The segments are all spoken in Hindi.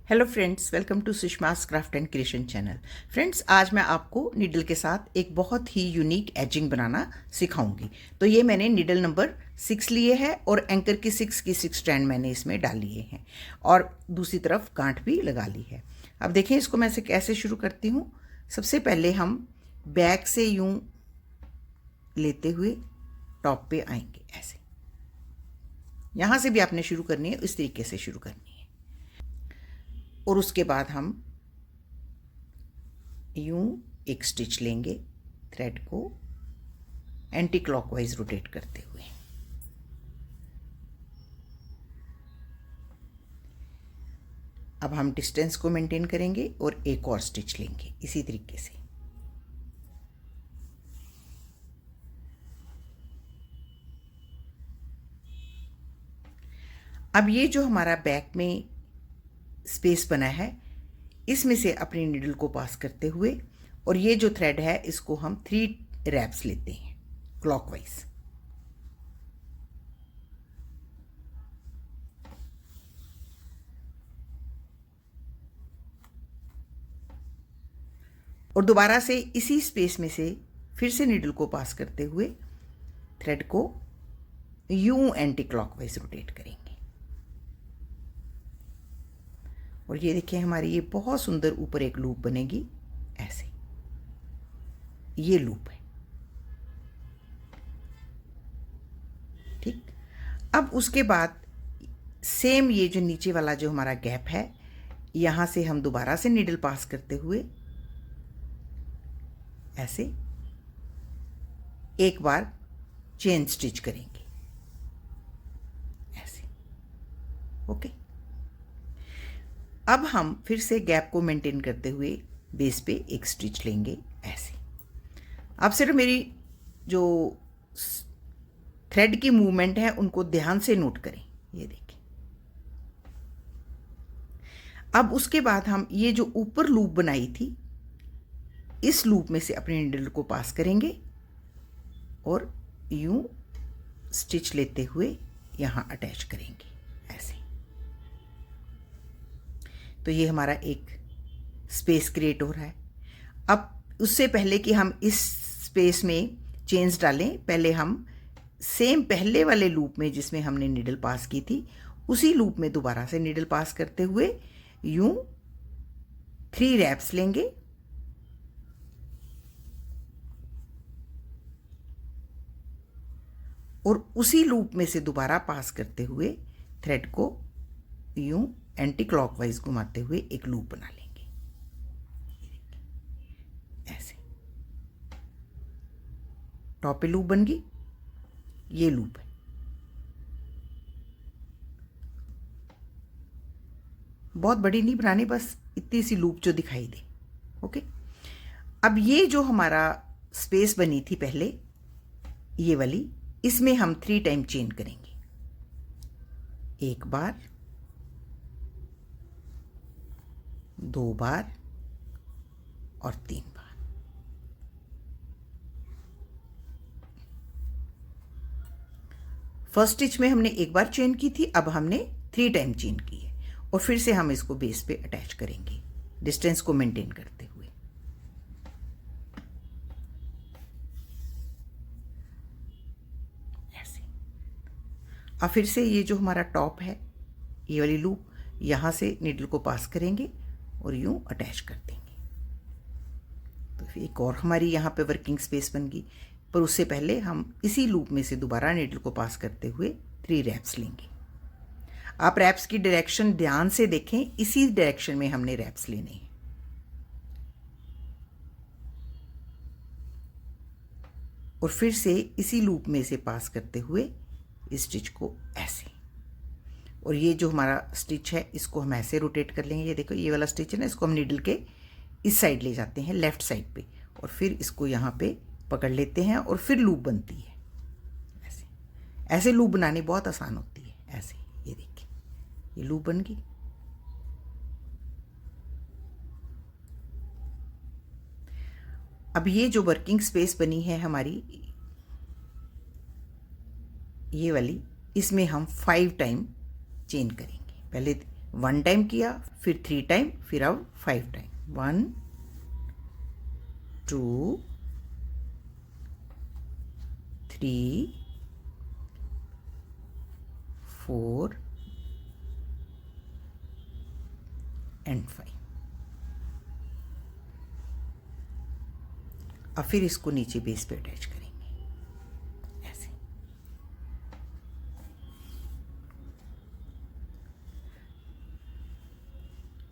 Hello friends, welcome to Sushma's craft and creation channel. Friends, आज मैं आपको नीडल के साथ एक बहुत ही यूनिक एजिंग बनाना सिखाऊंगी। तो ये मैंने नीडल नंबर 6 लिए है और एंकर की 6 स्ट्रैंड मैंने इसमें डाल लिए हैं और दूसरी तरफ गांठ भी लगा ली है। अब देखें इसको मैं कैसे शुरू करती हूँ। सबसे पहले हम बैक से यूँ लेते हुए टॉप पे आएंगे, ऐसे। यहाँ से भी आपने शुरू करनी है, इस तरीके से शुरू करनी है। और उसके बाद हम यूं एक स्टिच लेंगे, थ्रेड को एंटी क्लॉकवाइज रोटेट करते हुए। अब हम डिस्टेंस को मेंटेन करेंगे और एक और स्टिच लेंगे इसी तरीके से। अब ये जो हमारा बैक में स्पेस बना है, इसमें से अपनी नीडल को पास करते हुए, और ये जो थ्रेड है इसको हम 3 रैप्स लेते हैं क्लॉकवाइज। और दोबारा से इसी स्पेस में से फिर से नीडल को पास करते हुए थ्रेड को यूं एंटी क्लॉकवाइज रोटेट करेंगे। और ये देखिए हमारी ये बहुत सुंदर ऊपर एक लूप बनेगी, ऐसे। ये लूप है, ठीक। अब उसके बाद सेम ये जो नीचे वाला जो हमारा गैप है, यहाँ से हम दोबारा से नीडल पास करते हुए ऐसे एक बार चेन स्टिच करेंगे, ऐसे। ओके। अब हम फिर से गैप को मेंटेन करते हुए बेस पे एक स्टिच लेंगे, ऐसे। अब सिर्फ मेरी जो थ्रेड की मूवमेंट है उनको ध्यान से नोट करें, ये देखें। अब उसके बाद हम ये जो ऊपर लूप बनाई थी, इस लूप में से अपने नीडल को पास करेंगे और यूं स्टिच लेते हुए यहाँ अटैच करेंगे, ऐसे। तो ये हमारा एक स्पेस क्रिएट हो रहा है। अब उससे पहले कि हम इस स्पेस में चेन्स डालें, पहले हम सेम पहले वाले लूप में जिसमें हमने नीडल पास की थी, उसी लूप में दोबारा से नीडल पास करते हुए यूं 3 रैप्स लेंगे और उसी लूप में से दोबारा पास करते हुए थ्रेड को यूं एंटी क्लॉकवाइज घुमाते हुए एक लूप बना लेंगे, ऐसे। टॉप पे लूप बन गई, ये लूप है। बहुत बड़ी नहीं बनानी, बस इतनी सी लूप जो दिखाई दे। ओके। अब ये जो हमारा स्पेस बनी थी पहले, ये वाली, इसमें हम 3 टाइम चेन करेंगे। एक बार, 2 बार और 3 बार। फर्स्ट स्टिच में हमने एक बार चेन की थी, अब हमने 3 टाइम चेन की है और फिर से हम इसको बेस पे अटैच करेंगे डिस्टेंस को मेंटेन करते हुए, ऐसे। अब फिर से ये जो हमारा टॉप है, ये वाली लूप, यहाँ से नीडल को पास करेंगे और यूं अटैच कर देंगे। तो फिर एक और हमारी यहाँ पे वर्किंग स्पेस बन गई, पर उससे पहले हम इसी लूप में से दोबारा नीडल को पास करते हुए 3 रैप्स लेंगे। आप रैप्स की डायरेक्शन ध्यान से देखें, इसी डायरेक्शन में हमने रैप्स लेने हैं। और फिर से इसी लूप में से पास करते हुए इस स्टिच को ऐसे। और ये जो हमारा स्टिच है इसको हम ऐसे रोटेट कर लेंगे। ये देखो, ये वाला स्टिच है ना, इसको हम नीडल के इस साइड ले जाते हैं, लेफ्ट साइड पे, और फिर इसको यहाँ पे पकड़ लेते हैं और फिर लूप बनती है, ऐसे। ऐसे लूप बनानी बहुत आसान होती है, ऐसे। ये देखिए, ये लूप बन गई। अब ये जो वर्किंग स्पेस बनी है हमारी, ये वाली, इसमें हम 5 टाइम चेन करेंगे। पहले 1 टाइम किया, फिर 3 टाइम, फिर अब 5 टाइम। 1 2 3 4 एंड 5। अब फिर इसको नीचे बेस पे अटैच करेंगे ऐसे।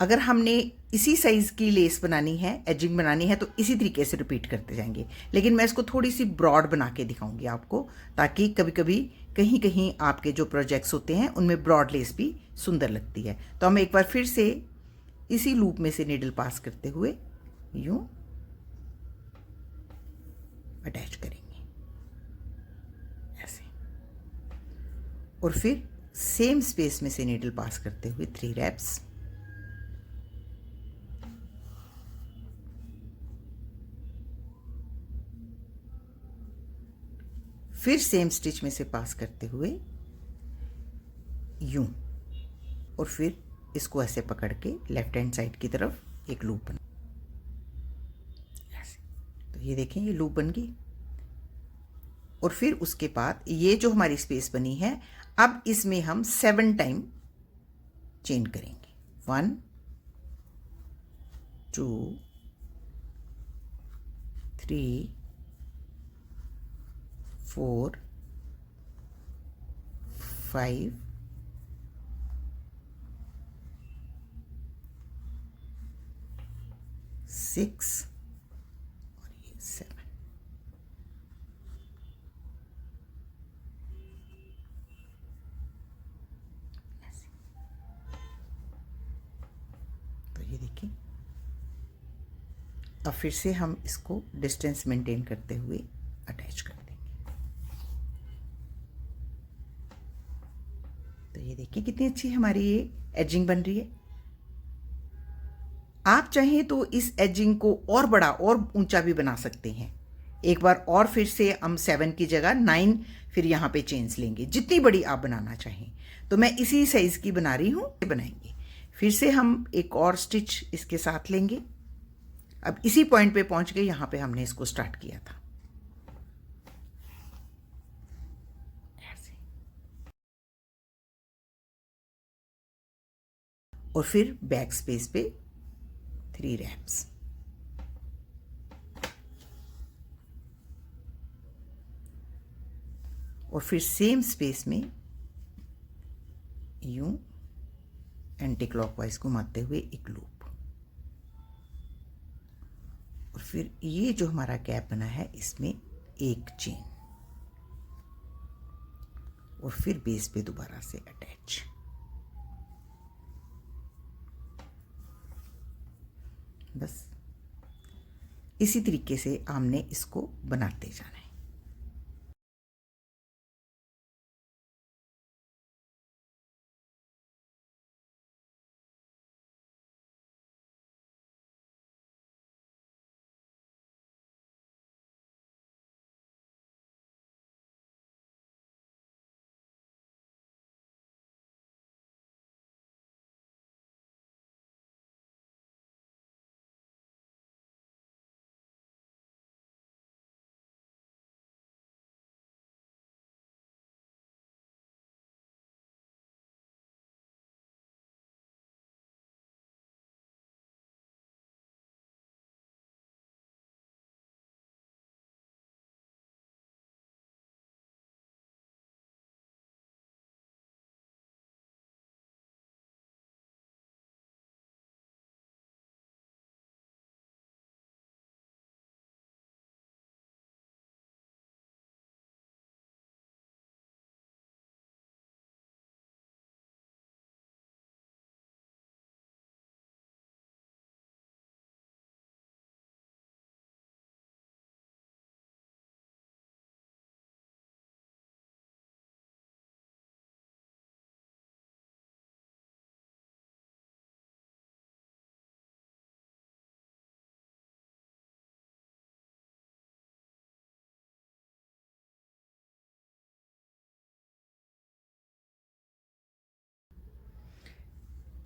अगर हमने इसी साइज़ की लेस बनानी है, एजिंग बनानी है, तो इसी तरीके से रिपीट करते जाएंगे। लेकिन मैं इसको थोड़ी सी ब्रॉड बना के दिखाऊंगी आपको, ताकि कभी कभी कहीं कहीं आपके जो प्रोजेक्ट्स होते हैं उनमें ब्रॉड लेस भी सुंदर लगती है। तो हम एक बार फिर से इसी लूप में से नीडल पास करते हुए यूं अटैच करेंगे ऐसे, और फिर सेम स्पेस में से नीडल पास करते हुए 3 रैप्स, फिर सेम स्टिच में से पास करते हुए यूं, और फिर इसको ऐसे पकड़ के लेफ्ट हैंड साइड की तरफ एक लूप बना ऐसे। तो ये देखें, ये लूप बन गई। और फिर उसके बाद ये जो हमारी स्पेस बनी है, अब इसमें हम 7 टाइम चेन करेंगे। 1 2 3 4 5 6 और ये 7। तो ये देखिए, अब फिर से हम इसको डिस्टेंस मेंटेन करते हुए अटैच कर देंगे। तो ये देखिए कितनी अच्छी हमारी ये एजिंग बन रही है। आप चाहें तो इस एजिंग को और बड़ा और ऊंचा भी बना सकते हैं। एक बार और फिर से हम 7 की जगह 9 फिर यहाँ पे चेन्स लेंगे, जितनी बड़ी आप बनाना चाहें। तो मैं इसी साइज़ की बना रही हूँ, बनाएंगे। फिर से हम एक और स्टिच इसके साथ लेंगे। अब इसी पॉइंट पे पहुंच गए, यहाँ पे हमने इसको स्टार्ट किया था ऐसे। और फिर बैक स्पेस पे 3 रैप्स, और फिर सेम स्पेस में यूं एंटी क्लॉकवाइज घुमाते हुए एक लूप, और फिर ये जो हमारा गैप बना है इसमें एक चेन, और फिर बेस पे दोबारा से अटैच। बस इसी तरीके से हमने इसको बनाते जाना है।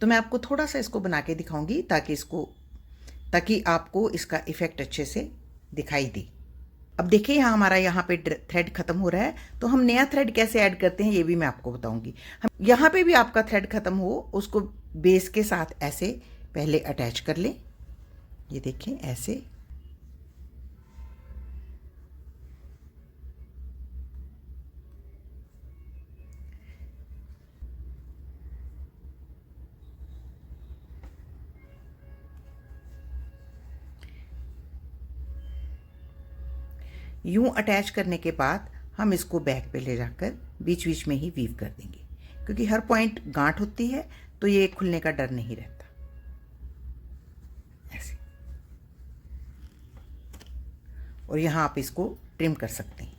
तो मैं आपको थोड़ा सा इसको बना के दिखाऊंगी ताकि आपको इसका इफ़ेक्ट अच्छे से दिखाई दे। अब देखिए यहाँ पे थ्रेड ख़त्म हो रहा है, तो हम नया थ्रेड कैसे ऐड करते हैं ये भी मैं आपको बताऊंगी। हम यहाँ पे भी आपका थ्रेड ख़त्म हो उसको बेस के साथ ऐसे पहले अटैच कर लें। ये देखें ऐसे। यूं अटैच करने के बाद हम इसको बैक पे ले जाकर बीच बीच में ही वीव कर देंगे, क्योंकि हर पॉइंट गांठ होती है तो ये खुलने का डर नहीं रहता। ऐसे। और यहाँ आप इसको ट्रिम कर सकते हैं।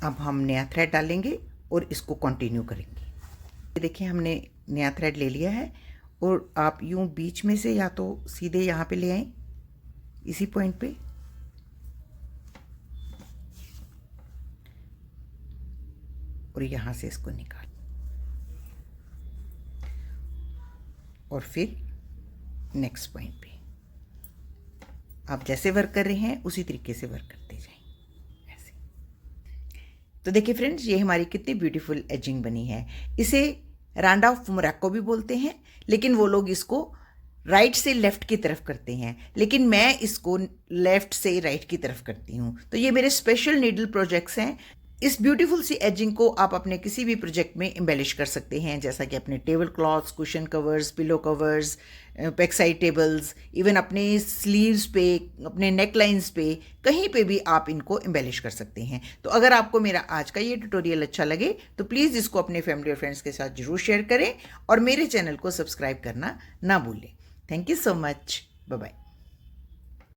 अब हम नया थ्रेड डालेंगे और इसको कंटिन्यू करेंगे। देखिए हमने नया थ्रेड ले लिया है और आप यूं बीच में से या तो सीधे यहाँ पे ले आए इसी पॉइंट पे, और यहाँ से इसको निकाल और फिर नेक्स्ट पॉइंट पे आप जैसे वर्क कर रहे हैं उसी तरीके से वर्क करते जाएं ऐसे। तो देखिए फ्रेंड्स, ये हमारी कितनी ब्यूटीफुल एजिंग बनी है। इसे रांडा ऑफ मोरक्को भी बोलते हैं, लेकिन वो लोग इसको राइट से लेफ्ट की तरफ करते हैं, लेकिन मैं इसको लेफ्ट से राइट की तरफ करती हूँ। तो ये मेरे स्पेशल नीडल प्रोजेक्ट्स हैं। इस ब्यूटीफुल सी एजिंग को आप अपने किसी भी प्रोजेक्ट में एम्बेलिश कर सकते हैं, जैसा कि अपने table clothes, cushion covers, pillow covers, backside tables, even अपने स्लीव्स पे, अपने नेक लाइन्स पे, कहीं पे भी आप इनको एम्बेलिश कर सकते हैं। तो अगर आपको मेरा आज का ये ट्यूटोरियल अच्छा लगे तो प्लीज़ इसको अपने फैमिली और फ्रेंड्स के साथ जरूर शेयर करें और मेरे चैनल को सब्सक्राइब करना ना भूलें। Thank you so much. Bye bye.